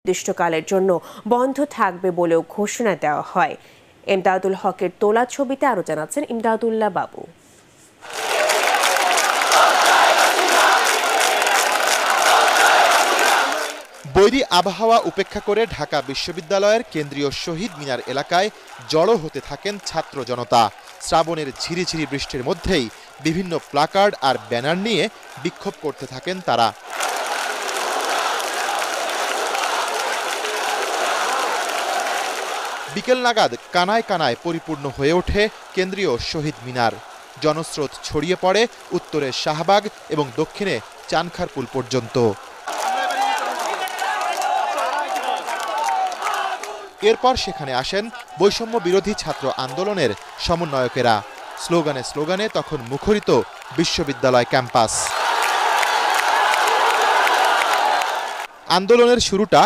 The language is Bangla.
অনির্দিষ্টকালের জন্য বন্ধ থাকবে বলেও ঘোষণা দেওয়া হয়। এমদাদুল হকের তোলা ছবিতে আরও জানাচ্ছেন ইমদাদুল্লাহ বাবু। বৈরী আবহাওয়া উপেক্ষা করে ঢাকা বিশ্ববিদ্যালয়ের কেন্দ্রীয় শহীদ মিনার এলাকায় জড়ো হতে থাকেন ছাত্র জনতা। শ্রাবণের ঝিরিঝিরি বৃষ্টির মধ্যেই বিভিন্ন প্লাকার্ড আর ব্যানার নিয়ে বিক্ষোভ করতে থাকেন তারা। বিকেল নাগাদ কানায় কানায় পরিপূর্ণ হয়ে ওঠে কেন্দ্রীয় শহীদ মিনার। জনস্রোত ছড়িয়ে পড়ে উত্তরে শাহবাগ এবং দক্ষিণে চানখারপুল পর্যন্ত। এরপর সেখানে আসেন বৈষম্য বিরোধী ছাত্র আন্দোলনের সমন্বয়কেরা। স্লোগানে স্লোগানে তখন মুখরিত বিশ্ববিদ্যালয় ক্যাম্পাস। আন্দোলনের শুরুটা